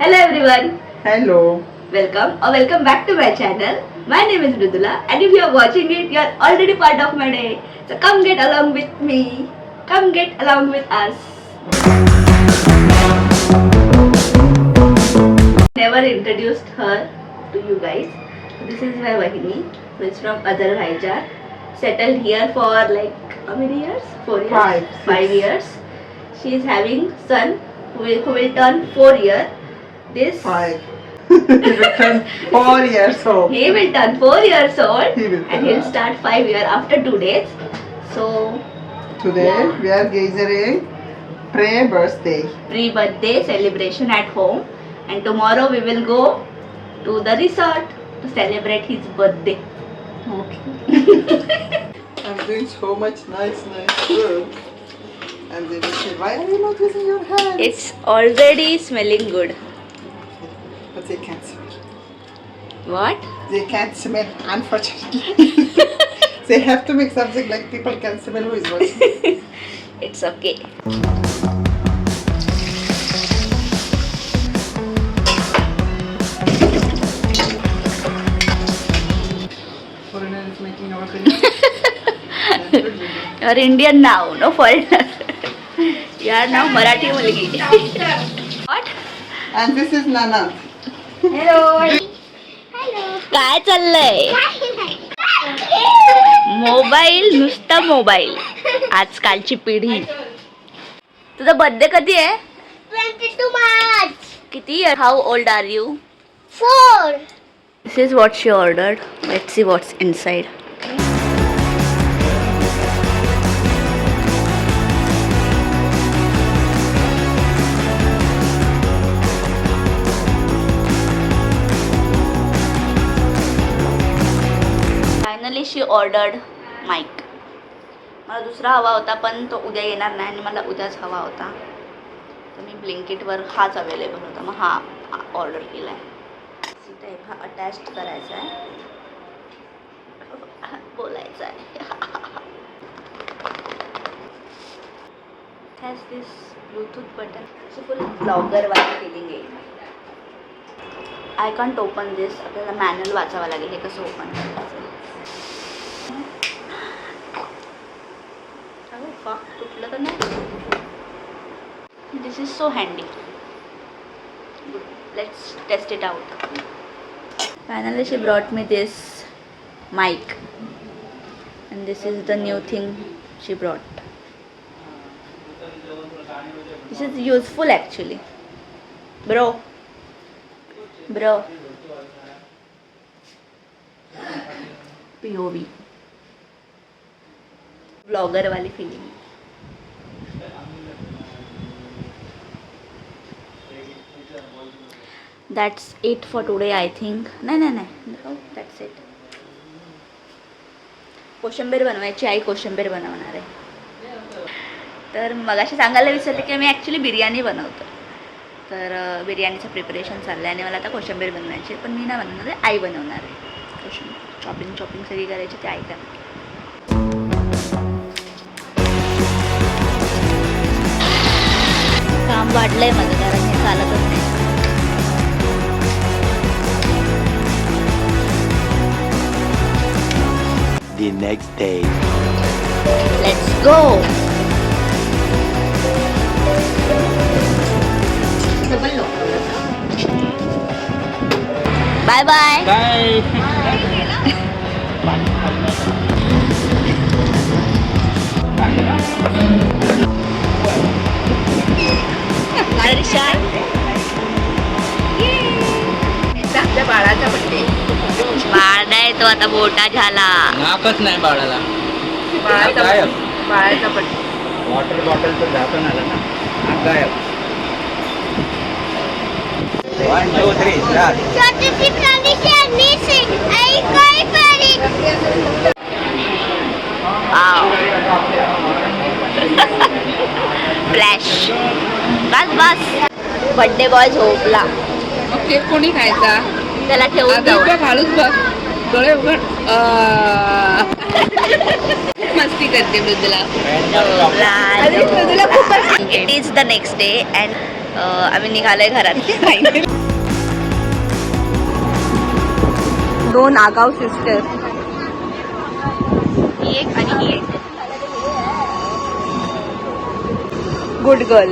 Hello everyone, Hello. welcome back to my channel. My name is Mridula and if you are watching it, you are already part of my day. So come get along with me. Come get along with us. Never introduced her to you guys. This is my Vahini, who is from Adar Bhaijar. Settled here for like how many years? 4 years? Five, 5 years. She is having son who will turn 4 years. This 5. He will turn 4 years old. He will turn 4 years old He will and he'll start 5 years after 2 days. So Today we are gathering pre-birthday. pre-birthday celebration at home, and tomorrow we will go to the resort to celebrate his birthday. Okay. I'm doing so much nice work. And they will say, why are you not using your hands? It's already smelling good. But they can't smell. What? They can't smell, unfortunately. They have to make something like people can smell who is watching. It's okay. Foreigner is making our dinner. You're Indian now, no foreigner. You are now Marathi mulgi. What? And this is Nana. काय चाललंय? Mobile, नुसता mobile. आजकालची पिढी. तुझा birthday कधी आहे? 22 March. किती? How old are you? 4. This is what she ordered. Let's see what's inside. Finally she ordered mic. मला दुसरा हवा होता पण तो उद्या येणार नाही आणि मला उद्याच हवा होता. तर मी ब्लिंकिटवर हाच अवेलेबल होता, मग हा ऑर्डर केला आहे. सी टाईप हा अटॅच करायचा आहे, बोलायचं आहे. Has this Bluetooth button. अशी फुल ब्लॉगरवाली फिलिंग येईल. आय कॉन्ट ओपन दिस. आपल्याला मॅन्युअल वाचावं लागेल हे कसं ओपन करायचं. तुटलं तर नाही. This is so handy. Let's test it out. Finally she brought me this mic and this is the new thing she brought. This is useful actually, bro. POV vlogger वाली feeling. That's it for today I think. नाही. That's it. कोशिंबीर बनवायची. आई कोशिंबीर बनवणार आहे. तर मगाशी सांगायला विसरले की मी ॲक्च्युली बिर्याणी बनवतो. तर बिर्याणीचं प्रिपरेशन चाललं आहे आणि मला आता कोशिंबीर बनवायची आहे. पण मी नाही बनवणार आहे, आई बनवणार आहे. कोशिंबीर चॉपिंग सगळी करायची ते आई करणार. काम वाढलं आहे माझं, कारण हे चालतच नाही. The next day. Let's go. Bye bye. Bye. बाळाचा बर्थडे. बाळ नाही तो आता मोठा झाला. नाकच नाही बाळाला. बाळाचा बर्थडे. वॉटर बॉटल तर झाकण आलं ना. नाक गायब. 1 2 3 start. छोटीशी प्राणीची missing. आई काय परी. फ्लॅश. बस बर्थडे बॉय झोपला. मग केक कोणी खायचा? त्याला ठेवून जाऊ. घालूच बघ. डोळे उघड. मस्ती करते Mridula. It is the next day and आम्ही निघालोय घरात. 2 आगाव सिस्टर, ही एक आणि ही एक. Good girl,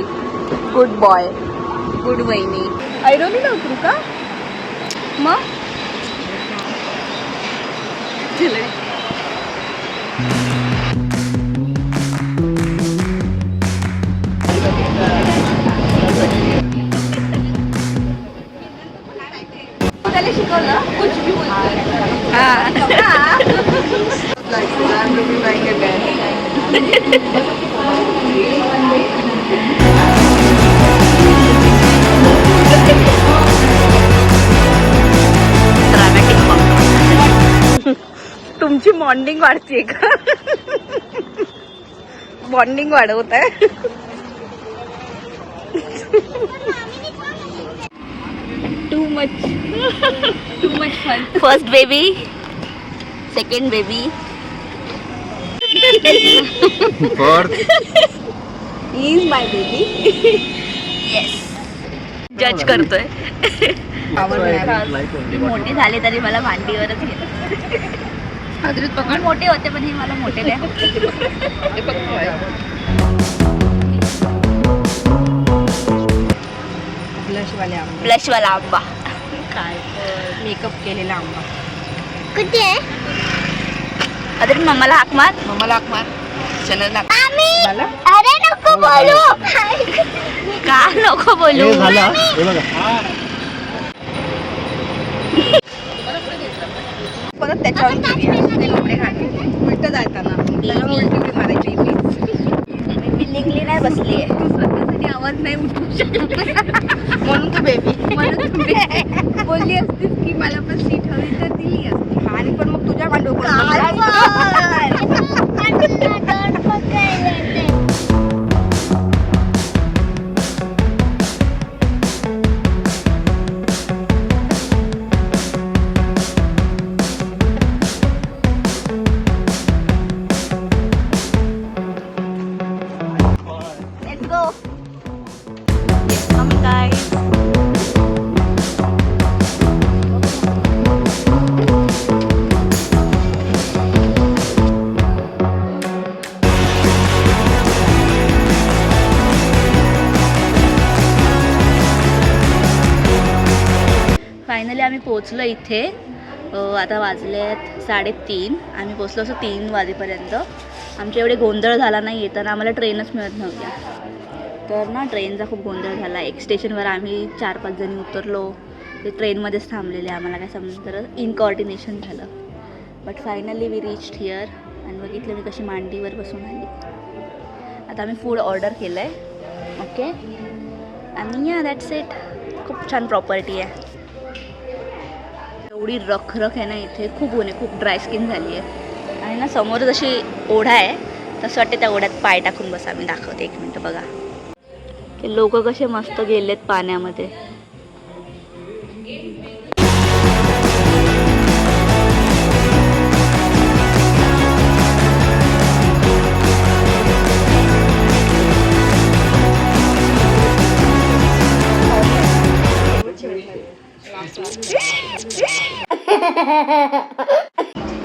good boy, good वहिनी. ऐरोली नव्हती का मग? त्याला शिकवलं कुछ भी बोलतो. Like randomly like a dance. तुमची बॉन्डिंग वाढते का? बॉन्डिंग वाढवत आहे. Too much fun. First baby, second baby, is my baby. Yes. जज करतोय. मोठे झाले तरी मला मांडीवरच घेत. हादरीत पकड. मोठे होते पण हे मला मोठे द्या. हे बघतोय. ब्लशवाले आंबा. ब्लशवाला आंबा. काय मेकअप केलेला आंबा. कुठे आहे? अरे मम्माला हाक मार. मम्माला हाक मार. चॅनल ना. मला अरे नको बोलू. का नको बोलू? परत त्याच्यावर कपडे घालायचे. उलट जायताना त्याला उलटी मारायची. मी बिल्डिंगली नाही बसली आहे. तू स्वतःसाठी आवाज नाही उठवू शकत म्हणून तू बेबी. म्हणून तू बेबी बोलली असतीस की मला पण सीट हवी तर दिली असती. आणि पण मग तुझ्या मांडीवर Let's go. Come guys. Finally आम्ही पोचलो इथे. आता वाजलेत 3:30. आम्ही पोचलो असं 3 वाजेपर्यंत. आमच्या एवढे गोंधळ झाला नाही. येताना आम्हाला ट्रेनच मिळत नव्हत्या. तर ना ट्रेनचा खूप गोंधळ झाला. एक स्टेशनवर आम्ही 4-5 जणी उतरलो. ते ट्रेनमध्येच थांबलेले. आम्हाला काय समजलं इनकोऑर्डिनेशन झालं. But finally we reached here. आणि बघितलं मी कशी मांडीवर बसून आली. आता आम्ही फूड ऑर्डर केलं आहे. ओके. आणि या दॅट्स इट. खूप छान प्रॉपर्टी आहे. एवढी रखरख आहे ना इथे. खूप ऊन आहे. खूप ड्राय स्किन झाली आहे. आणि ना समोर जशी ओढा आहे तसं वाटते त्या ओढ्यात पाय टाकून बसा. मी दाखवते 1 मिनटं. बघा ते लोक कसे मस्त गेलेत पाण्यामध्ये.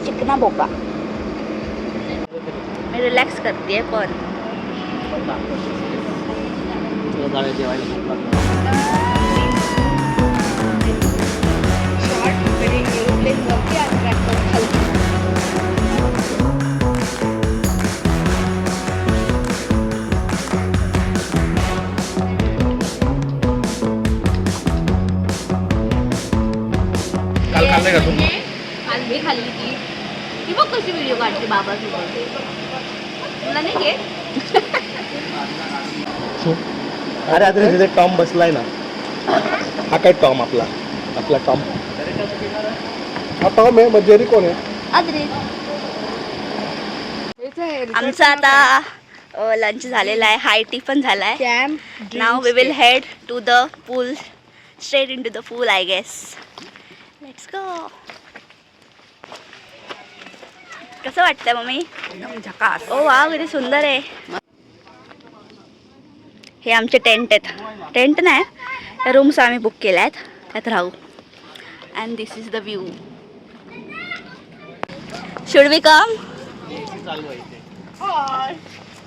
चिकना बोका. मी रिलॅक्स करते पण काल खाल्लंय का तू? हलवी खाल्ली ती बघ कशी व्हिडिओ काढते बाबासोबत. तुला नाही घे. अरे आता तिथे टॉम बसलाय ना. हा काय टॉम आपला टॉम. हा टॉम आहे. मग जेरी कोण आहे? अद्रे. आमचा आता लंच झालेला आहे. हाय टी पण झाला आहे. नाव we will head to the pool. Straight in to the pool I guess. Let's go. कसं वाटतंय मम्मी? झकास. ओ वाव किती सुंदर आहे. हे आमचे टेंट आहेत. टेंट नाही, रूम्स आम्ही बुक केल्या आहेत, त्यात राहू. And this is the view. Should we come?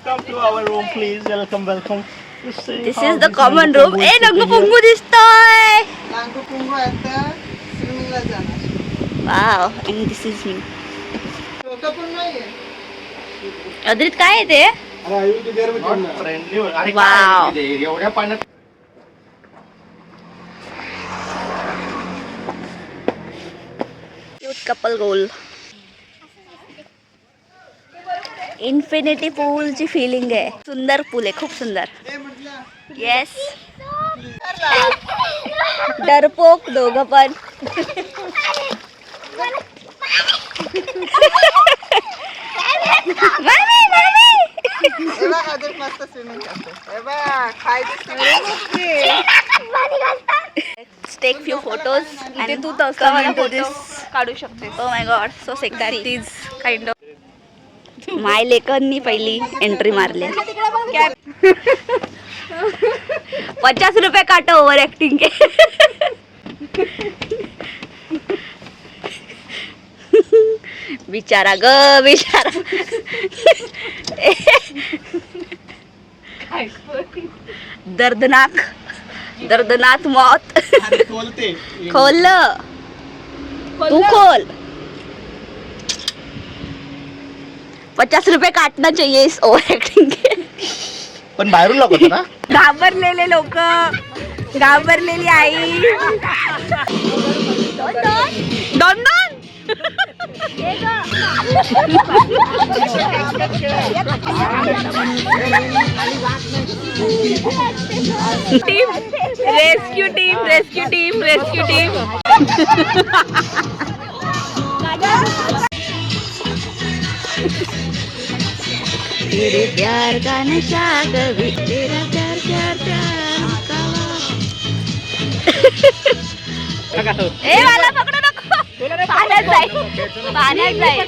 Come to our room, please. Welcome. This is the common room. ए नंगू पुंगू दिसतोय. नांगू पुंगू आता स्विमिंगला जाणार. Wow. And this is me. छोटं पण नाहीये. अद्रित काय आहे ते? फ्रेंडली. Wow. एवढ्या पाण्यात क्यूट कपल गोल. इन्फिनिटी पूलची फिलिंग आहे. सुंदर पूल आहे, खूप सुंदर. हे म्हटलं येस. डरपोक दोघं पण. हे बघ आधी मस्त स्विमिंग करते. हे बघ खायचं टेक फ्यू फोटोज आणि तू काढू शकते. Oh my god, so that sexy. Is kind of my लेकरनी पहिली एंट्री मारली. 50 रुपये काटो ओव्हर ऍक्टिंग के. बिचारा ग बिचारा. दर्दनाक मौत. खोलते. खोल तू खोल. 50 रुपये काटना चाहिए इस ओवर एक्टिंग के. पण बाहेरून लोक होतं ना. घाबरलेले लोक, घाबरलेली आई. दोन टीम रेस्क्यू टीम. तेरे प्यार का नशा कभी तेरा प्यार प्यार प्यार का. ए मला पकडू नको. पाण्यात जाईल.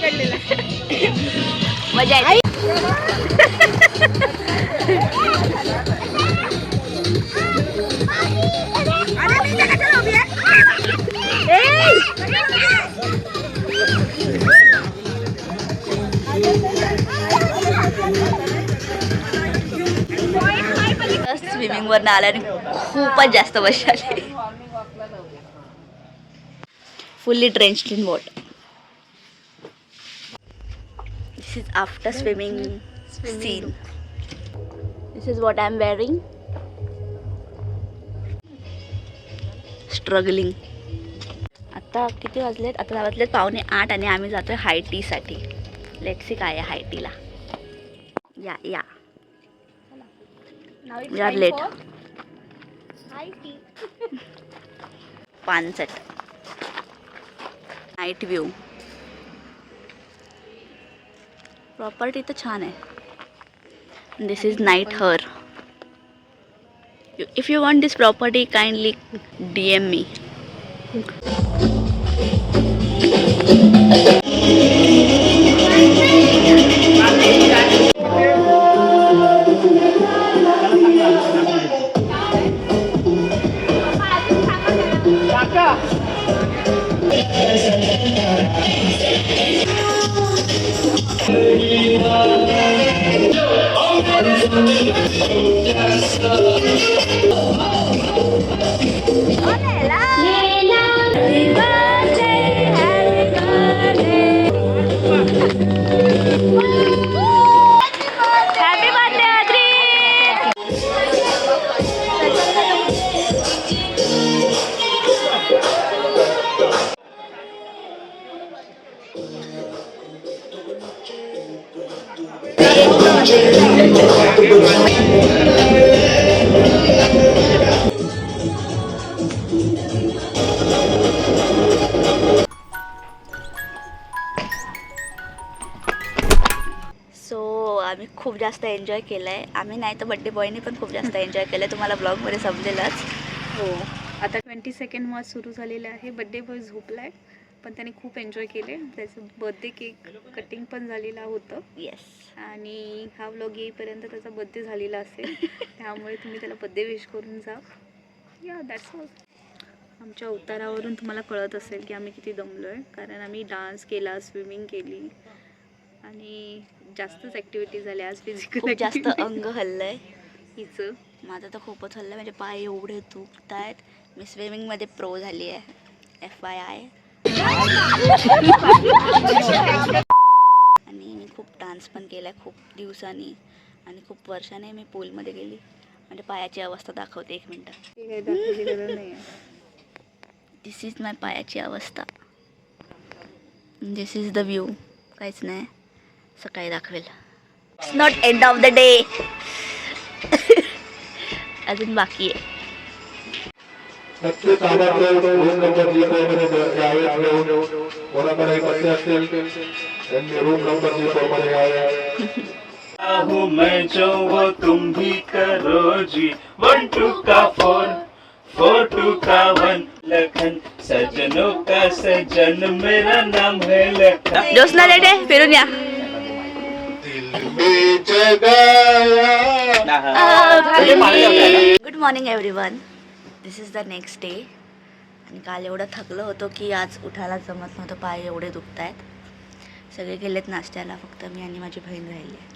मजा येते. स्विमिंग वर आल्याने खूपच जास्त मजा आली. Fully drenched in water. This is after swimming scene. This is what I am wearing. Struggling. आता किती वाजलेत? आता वाजलेत 7:45 आणि आम्ही जातोय हाय टीसाठी. लेट्स सी काय आहे हाय टीला. या वी आर लेट. पानसट नाईट व्ह्यू. प्रॉपर्टी तर छान आहे. This is night her. If you want this property kindly DM me. Happy birthday, Adri! आम्ही खूप जास्त एन्जॉय केलं आहे. आम्ही नाही तर बड्डे बॉयने पण खूप जास्त एन्जॉय केलं आहे. तुम्हाला ब्लॉगमध्ये समजेलच. हो, आता 22nd सुरू झालेलं आहे. बड्डे बॉय झोपला आहे पण त्याने खूप एन्जॉय केले. त्याचं बर्थडे केक कटिंग पण झालेलं होतं येस. आणि हा व्लॉग येईपर्यंत त्याचा बर्थडे झालेला असेल. त्यामुळे तुम्ही त्याला बर्थडे विश करून जा. या दॅट्स ऑल. आमच्या अवतारावरून तुम्हाला कळत असेल की आम्ही किती दमलो आहे, कारण आम्ही डान्स केला, स्विमिंग केली आणि जास्तच ॲक्टिव्हिटी झाल्या आज. फिजिकल खूप जास्त अंग हल्लंय हिचं. माझं तर खूपच हल्लं. म्हणजे पाय एवढे दुखत आहेत. मी स्विमिंगमध्ये प्रो झाली आहे, FYI. आणि मी खूप डान्स पण केला आहे खूप दिवसांनी आणि खूप वर्षाने मी पूलमध्ये गेली. म्हणजे पायाची अवस्था दाखवते, 1 मिनटं. ते काही दाखवायची गरज नाही आहे. दिस इज माय पायाची अवस्था. दिस इज द व्ह्यू. काहीच नाही, सकाळी दाखवेल. It's not end of the day. अजून बाकी आहे. प्रत्येक कामाकडे रूम नंबर जी यावेळेस कोणाकडे पैसे असतील त्यांनी रूम नंबर जी मध्ये यावे. हूँ मैं जो वो तुम भी करो जी. 1 2 का 4 4 2 का 1 लखन सजनों का सजन मेरा नाम है लखन. जोसना लेटे फिरून या. Good morning everyone. This is the next day. आणि काल एवढं थकलो होतो की आज उठायला जमत नव्हतं. पाय एवढे दुखत आहेत. सगळे गेलेत नाश्त्याला, फक्त मी आणि माझी बहीण राहिली आहे.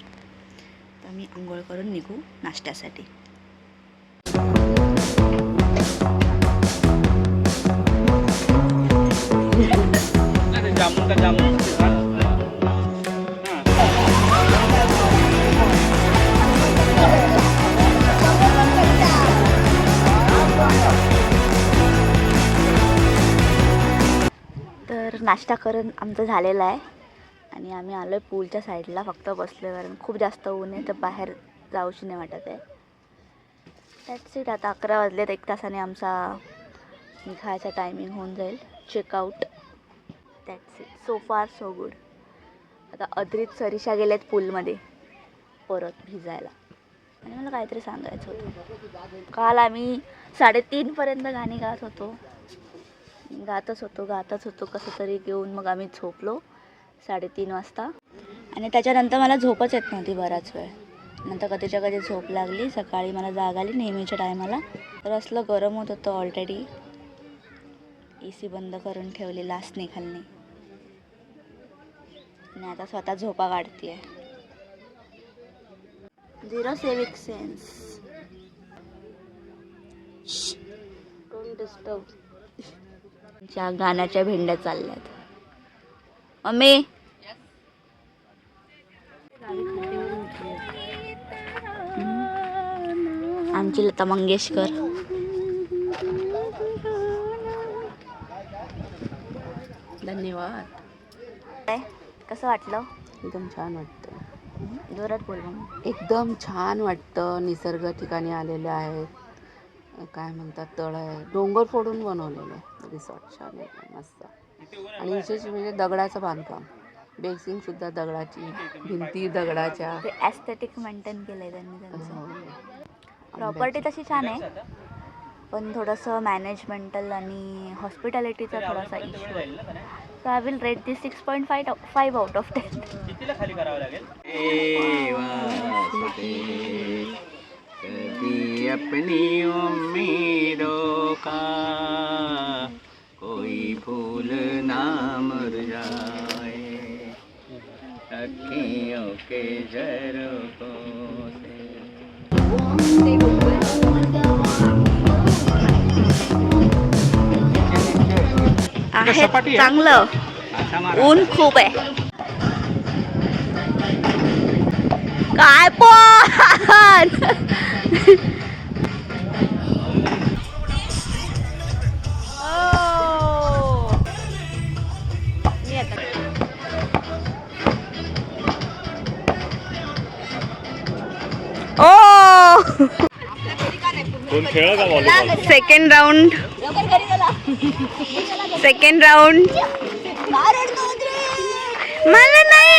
तर मी आंघोळ करून निघू नाश्त्यासाठी. जामुन का जामुन. तर नाश्ता करून आमचं झालेला आहे आणि आम्ही आलो आहे पूलच्या साईडला. फक्त बसलो आहे कारण खूप जास्त ऊन आहे, तर बाहेर जाऊशी नाही वाटत आहे. That's it. आता 11 वाजलेत. 1 तासाने आमचा निघायचा टायमिंग होऊन जाईल. चेकआउट. That's it. सो फार सो गुड. आता अद्रित सरिषा गेलेत पूलमध्ये परत भिजायला. आणि मला काहीतरी सांगायचं होतं. काल आम्ही 3:30पर्यंत गाणी गातच होतो कसं तरी घेऊन. मग आम्ही झोपलो 3:30 वाजता. आणि त्याच्यानंतर मला झोपच येत नव्हती बराच वेळ. नंतर कधीच्या कधी झोप लागली. सकाळी मला जाग आली नेहमीच्या टायमाला. तर असलं गरम होत होतं ऑलरेडी. AC बंद करून ठेवली लास्ट निघालने. आणि आता स्वतः झोपा काढते आहे. 0 सिविक सेन्स. Don't disturb. गाण्याच्या भेंड्या चालल्यात. मम्मी आमची लता मंगेशकर. धन्यवाद. काय कसं वाटलं? एकदम छान वाटतं. जोरात बोल मग. एकदम छान वाटतं. निसर्ग ठिकाणी आलेले आहेत. काय म्हणतात, तळ आहे, डोंगर फोडून बनवलेलं आहे रिसॉर्ट. छान आहे, मस्त. आणि विशेष म्हणजे दगडाचं बांधकाम. बेसिंग सुद्धा दगडाची, भिंती दगडाच्या. ते ॲस्थेटिक मेंटेन केलं आहे त्यांनी त्यांचं. प्रॉपर्टी तशी छान आहे, पण थोडंसं मॅनेजमेंटल आणि हॉस्पिटॅलिटीचा थोडासा इश्यू आहे. So I will rate this 6.5 out of 10. कितीला खाली करावं लागेल. कभी अपनी उम्मीदों का कोई फूल ना मुरझाए. अखियों के झरोखों से. आहे चांगलं. ऊन खूप आहे. काय पण सेकंड राऊंड. मला नाही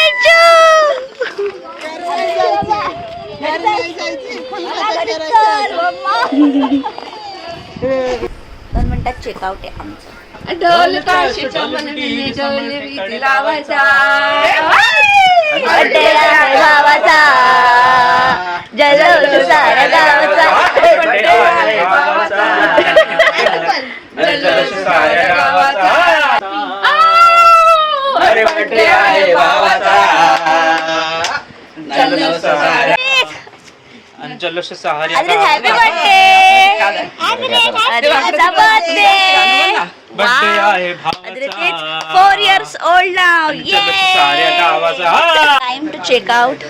2 मिनिटात चेकआउट आहे आमचं. ढोल ताशाच्या मनवी ढोल वीज लावायचा. बर्थडे आहे भावाचा, जल्लोष साऱ्या गावाचा. बर्थडे आहे भावाचा, जल्लोष साऱ्या गावाचा. अरे बर्थडे आहे भावाचा, जल्लोष साऱ्या आणि जल्लोष साऱ्या अरे हॅपी बर्थडे. अरे माझा बर्थडे. बर्थडे आहे Adrit is भावाचा, 4 years old now. जल्लोष साऱ्या Yay! गावाचा. Time to check out.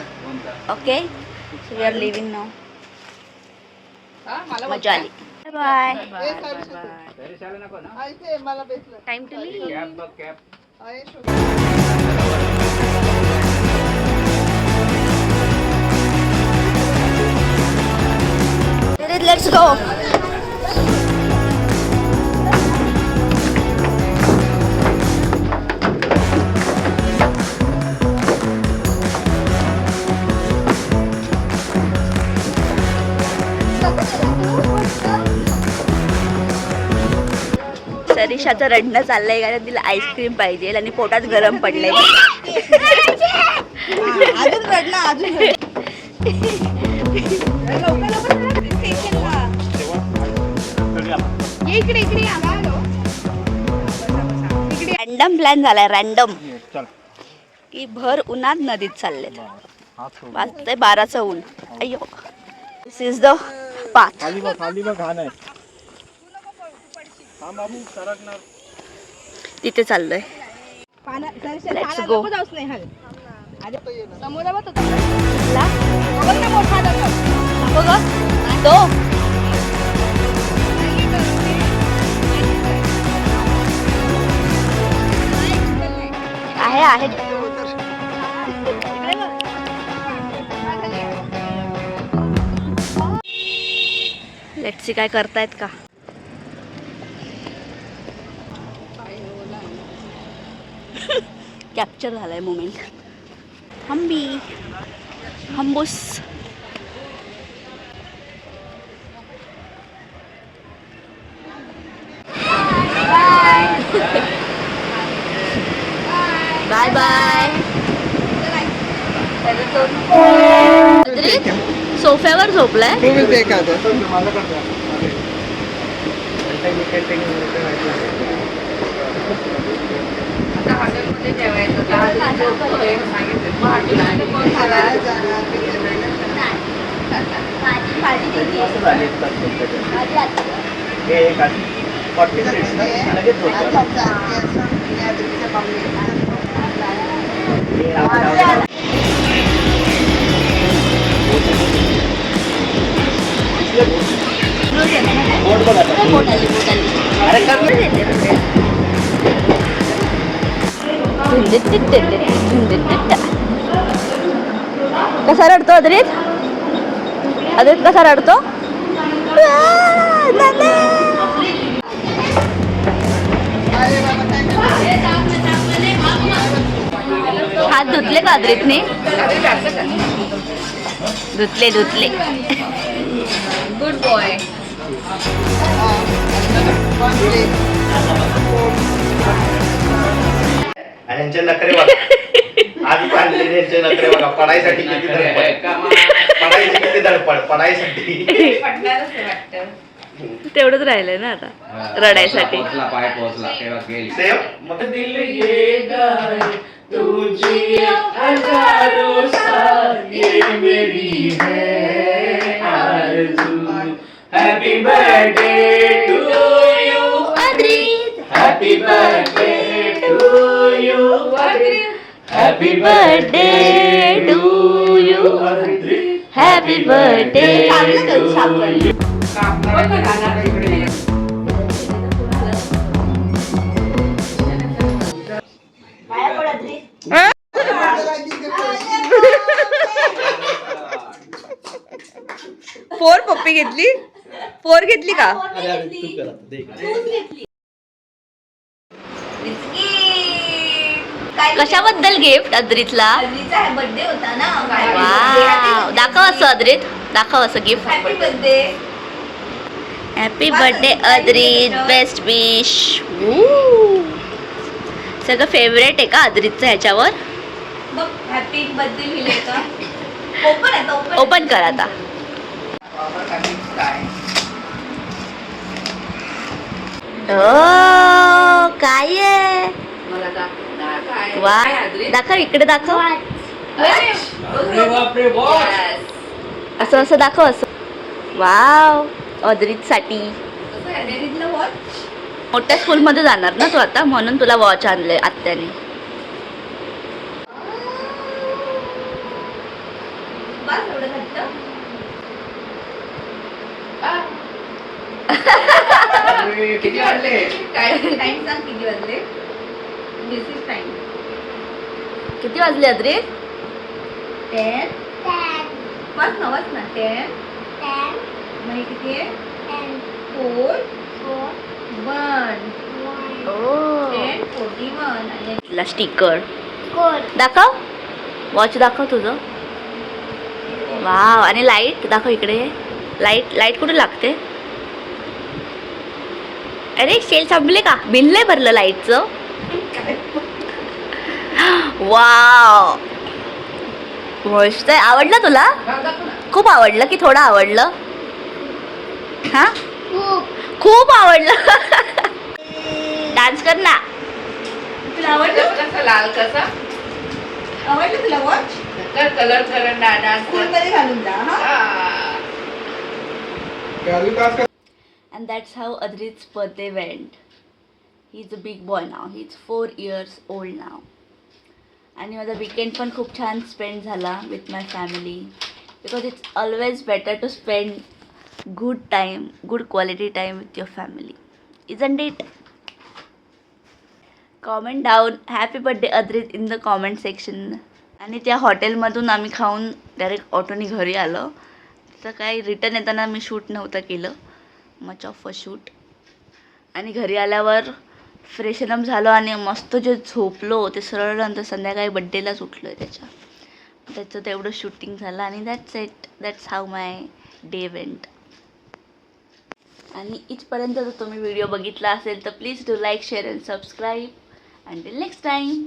Okay, so we are leaving now. मजा आली. Bye. Time to leave. Let's go. सरिषाचं रडणं चाललंय कारण तिला आईस्क्रीम पाहिजे आणि पोटात गरम पडलंय. अजून रडना अजून रॅन्डम प्लॅन झालाय रॅन्डम की भर उन्हात नदीत चाललेत. वाजतंय 12चं ऊन. अय्यो, दिस इज द पाथ. खाली बघ घाण आहे. थांब बाबू सरकणार. तिथे चाललोय. Let's go. तो आहे लेट्स सी काय करतायत का. कॅप्चर झालाय मोमेंट. हंबूस. Bye bye. सोफ्यावर झोपलाय. कसा रडतो अद्रित? अद्रित कसा रडतो? हात धुतले का अद्रितने? धुतले. Good boy. आणि यांचे नखरे बघा. आधी पाहिलेले यांचे नखरे बघा. पडायसाठी किती धडपड. पडायसाठी तेवढंच राहिलंय ना आता रडायसाठी. पाय पोहोचला तेव्हा गेली. सेम मग दिल ये गाए तुझे हजारों साल ये मेरी है आरज़ू. Happy birthday to you Adrit. Happy birthday to you happy birthday to you. Happy birthday to you. Four पप्पी घेतली. फोर घेतली का? कशाबद्दल गिफ्ट अद्रितला? बर्थडे होता ना. वाव, दाखव असं अद्रित, दाखव असं gift. Happy birthday. Happy birthday Adrit, best wish. सगळं फेवरेट आहे का अद्रितचं ह्याच्यावर? बघ हॅपी बर्थडे लिहिलंय का? ओपन आहे ओपन. ओपन कर आता. काय आहे? वा, दाखव इकडे दाखव. असं असं दाखव असं. वाव, अद्रित साठी. मोठ्या स्कूलमध्ये जाणार ना तू आता, म्हणून तुला वॉच आणले आत्याने. किती वाजले? टाइम सांग किती वाजले. दिस इज टाइम. किती वाजले अद्रित? 10. वाच ना 10. मग हे किती आहे? 4 1 10:41 आणि तुला स्टिकर दाखव. वॉच दाखव तुझं. वाव, आणि लाईट दाखव इकडे. लाईट कुठे लागते? अरे सेल संपले का? बिल नाही भरलं लाईटचं. वाव, मस्त आहे. आवडलं तुला? खूप आवडलं की थोडं आवडलं? हा, खूप आवडलं. डान्स कर ना. तुला आवडलं? कसं लाल कसा आवडलं तुला वॉच? कलर कलर डान्स स्कूलमध्ये घालून जा. हा. And that's how Adrit's birthday went. He's a big boy now. He's 4 years old now. आणि माझा वीकेंड पण खूप छान स्पेंड झाला with my family, because it's always better to spend good time, good quality time with your family, isn't it? Comment down happy birthday Adrit in the comment section. आणि त्या हॉटेलमधून आम्ही खाऊन डायरेक्ट ऑटोनी घरी आलो. तर काही रिटर्न येताना मी शूट नव्हतं केलं, मच ऑफ अ शूट. आणि घरी आल्यावर फ्रेशनअप झालो आणि मस्त जे झोपलो ते सरळ नंतर संध्याकाळी बड्डेलाच उठलो आहे त्याचं तेवढं शूटिंग झालं. आणि that's it. That's how my day went. आणि इथपर्यंत जर तुम्ही व्हिडिओ बघितला असेल तर please do like, share and subscribe. Until next time.